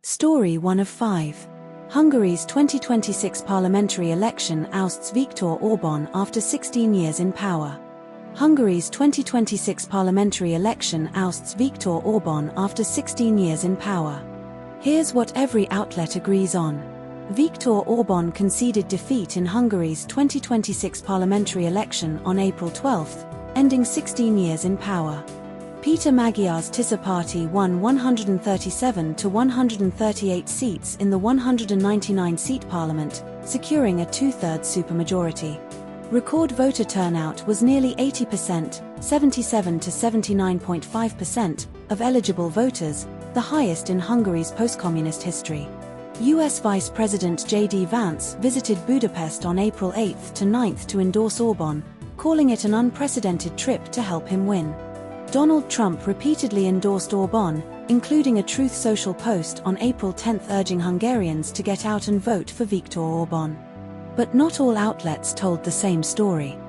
Story 1 of 5. Hungary's 2026 parliamentary election ousts Viktor Orbán after 16 years in power. Hungary's 2026 parliamentary election ousts Viktor Orbán after 16 years in power. Here's what every outlet agrees on. Viktor Orbán conceded defeat in Hungary's 2026 parliamentary election on April 12, ending 16 years in power. Peter Magyar's Tisza party won 137 to 138 seats in the 199-seat parliament, securing a two-thirds supermajority. Record voter turnout was nearly 80%, 77 to 79.5% of eligible voters, the highest in Hungary's post-communist history. US Vice President J.D. Vance visited Budapest on April 8 to 9 to endorse Orbán, calling it an unprecedented trip to help him win. Donald Trump repeatedly endorsed Orbán, including a Truth Social post on April 10 urging Hungarians to get out and vote for Viktor Orbán. But not all outlets told the same story.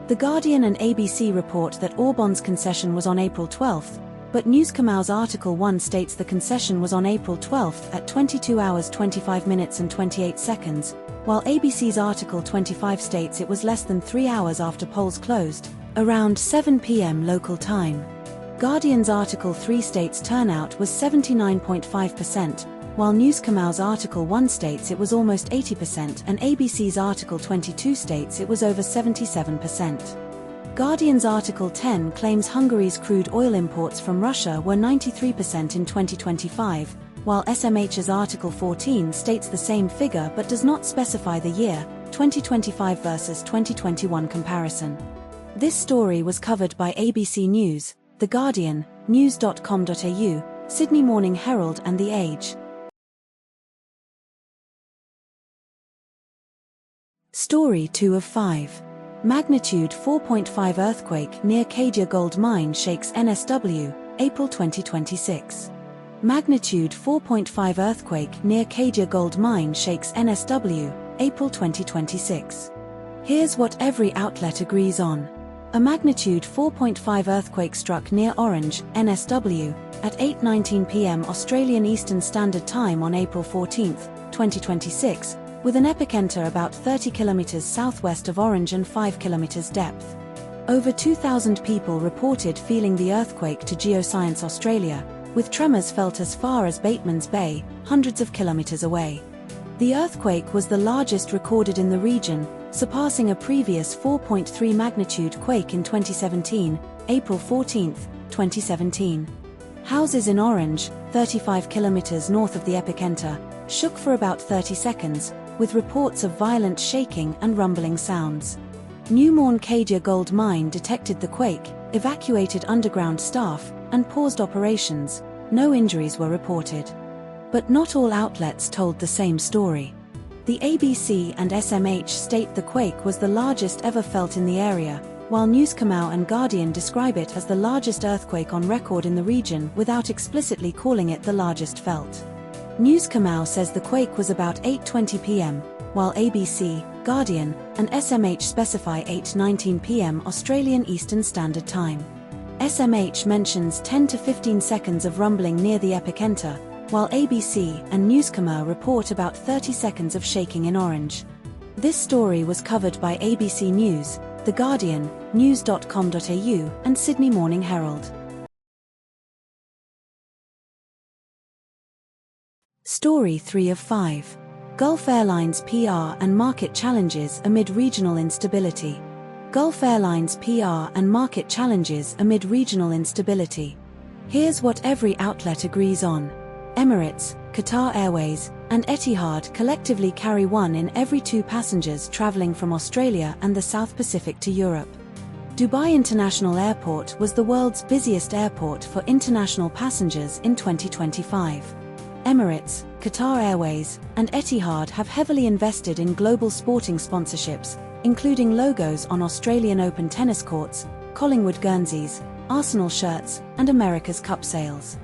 The Guardian and ABC report that Orbán's concession was on April 12, but Newscomau's Article 1 states the concession was on April 12 at 22 hours 25 minutes and 28 seconds, while ABC's Article 25 states it was less than 3 hours after polls closed, around 7 p.m. local time. Guardian's Article 3 states turnout was 79.5%, while Newscomau's Article 1 states it was almost 80% and ABC's Article 22 states it was over 77%. Guardian's Article 10 claims Hungary's crude oil imports from Russia were 93% in 2025, while SMH's Article 14 states the same figure but does not specify the year, 2025 versus 2021 comparison. This story was covered by ABC News, The Guardian, news.com.au, Sydney Morning Herald and The Age. Story 2 of 5. Magnitude 4.5 earthquake near Cadia gold mine shakes NSW, April 2026. Magnitude 4.5 earthquake near Cadia gold mine shakes NSW, April 2026. Here's what every outlet agrees on. A magnitude 4.5 earthquake struck near Orange, NSW, at 8:19 p.m. Australian Eastern Standard Time on April 14, 2026, with an epicenter about 30 kilometers southwest of Orange and 5 kilometers depth. Over 2,000 people reported feeling the earthquake to Geoscience Australia, with tremors felt as far as Batemans Bay, hundreds of kilometers away. The earthquake was the largest recorded in the region, surpassing a previous 4.3 magnitude quake in 2017, April 14, 2017. Houses in Orange, 35 kilometers north of the epicenter, shook for about 30 seconds, with reports of violent shaking and rumbling sounds. Newmorn Cadia gold mine detected the quake, evacuated underground staff, and paused operations. No injuries were reported. But not all outlets told the same story. The ABC and SMH state the quake was the largest ever felt in the area, while Newscomau and Guardian describe it as the largest earthquake on record in the region without explicitly calling it the largest felt. Newscomau says the quake was about 8:20 p.m., while ABC, Guardian, and SMH specify 8:19 p.m. Australian Eastern Standard Time. SMH mentions 10 to 15 seconds of rumbling near the epicenter, while ABC and Newscomau report about 30 seconds of shaking in Orange. This story was covered by ABC News, The Guardian, news.com.au, and Sydney Morning Herald. Story 3 of 5. Gulf Airlines PR and market challenges amid regional instability. Gulf Airlines PR and market challenges amid regional instability. Here's what every outlet agrees on. Emirates, Qatar Airways, and Etihad collectively carry 1 in every 2 passengers traveling from Australia and the South Pacific to Europe. Dubai International Airport was the world's busiest airport for international passengers in 2025. Emirates, Qatar Airways, and Etihad have heavily invested in global sporting sponsorships, including logos on Australian Open tennis courts, Collingwood Guernseys, Arsenal shirts, and America's Cup sales.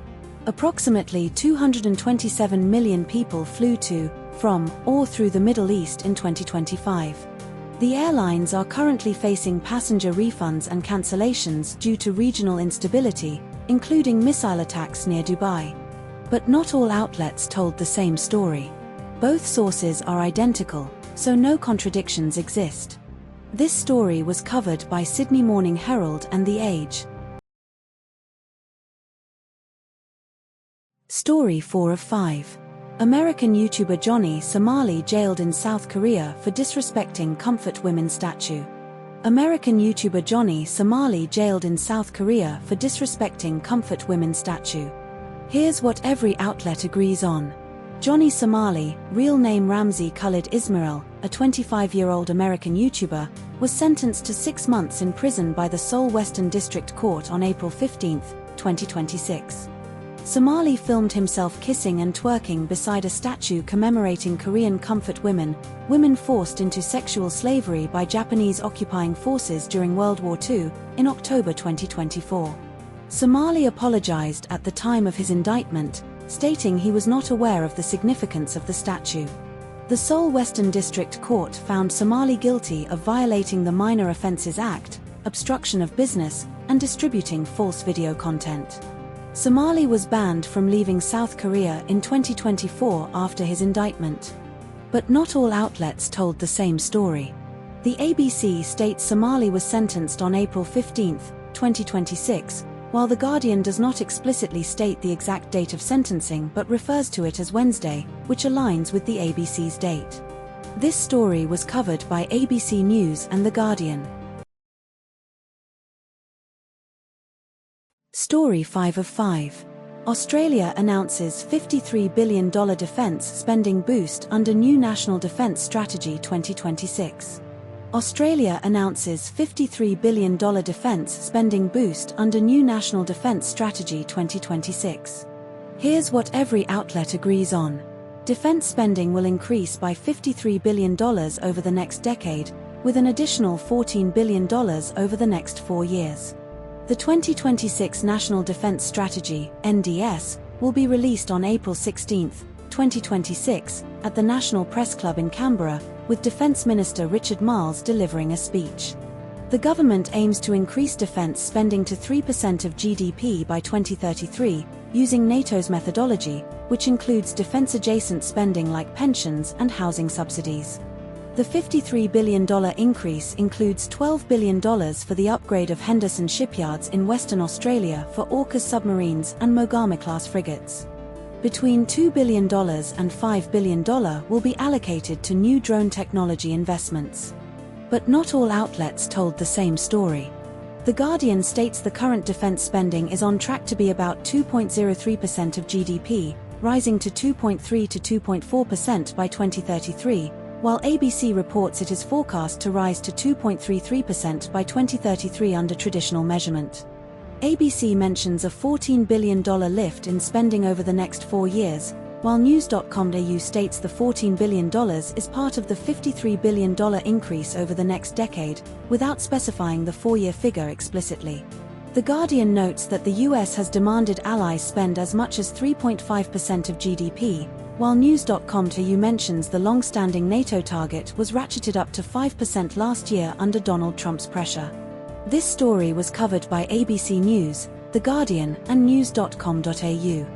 Approximately 227 million people flew to, from, or through the Middle East in 2025. The airlines are currently facing passenger refunds and cancellations due to regional instability, including missile attacks near Dubai. But not all outlets told the same story. Both sources are identical, so no contradictions exist. This story was covered by Sydney Morning Herald and The Age. Story 4 of 5. American YouTuber Johnny Somali jailed in South Korea for disrespecting Comfort Women statue. American YouTuber Johnny Somali jailed in South Korea for disrespecting Comfort Women statue. Here's what every outlet agrees on. Johnny Somali, real name Ramzi Khalid Ismail, a 25-year-old American YouTuber, was sentenced to 6 months in prison by the Seoul Western District Court on April 15, 2026. Somali filmed himself kissing and twerking beside a statue commemorating Korean comfort women, women forced into sexual slavery by Japanese occupying forces during World War II, in October 2024. Somali apologized at the time of his indictment, stating he was not aware of the significance of the statue. The Seoul Western District Court found Somali guilty of violating the Minor Offences Act, obstruction of business, and distributing false video content. Somali was banned from leaving South Korea in 2024 after his indictment. But not all outlets told the same story. The ABC states Somali was sentenced on April 15, 2026, while The Guardian does not explicitly state the exact date of sentencing but refers to it as Wednesday, which aligns with the ABC's date. This story was covered by ABC News and The Guardian. Story 5 of 5. Australia announces $53 billion defence spending boost under new National Defence Strategy 2026. Australia announces $53 billion defence spending boost under new National Defence Strategy 2026. Here's what every outlet agrees on. Defence spending will increase by $53 billion over the next decade, with an additional $14 billion over the next 4 years. The 2026 National Defence Strategy, NDS, will be released on April 16, 2026, at the National Press Club in Canberra, with Defence Minister Richard Marles delivering a speech. The government aims to increase defence spending to 3% of GDP by 2033, using NATO's methodology, which includes defence-adjacent spending like pensions and housing subsidies. The $53 billion increase includes $12 billion for the upgrade of Henderson shipyards in Western Australia for AUKUS submarines and Mogama-class frigates. Between $2 billion and $5 billion will be allocated to new drone technology investments. But not all outlets told the same story. The Guardian states the current defence spending is on track to be about 2.03% of GDP, rising to 2.3 to 2.4% by 2033, while ABC reports it is forecast to rise to 2.33% by 2033 under traditional measurement. ABC mentions a $14 billion lift in spending over the next 4 years, while news.com.au states the $14 billion is part of the $53 billion increase over the next decade, without specifying the 4-year figure explicitly. The Guardian notes that the US has demanded allies spend as much as 3.5% of GDP, while news.com.au mentions the long-standing NATO target was ratcheted up to 5% last year under Donald Trump's pressure. This story was covered by ABC News, The Guardian, and news.com.au.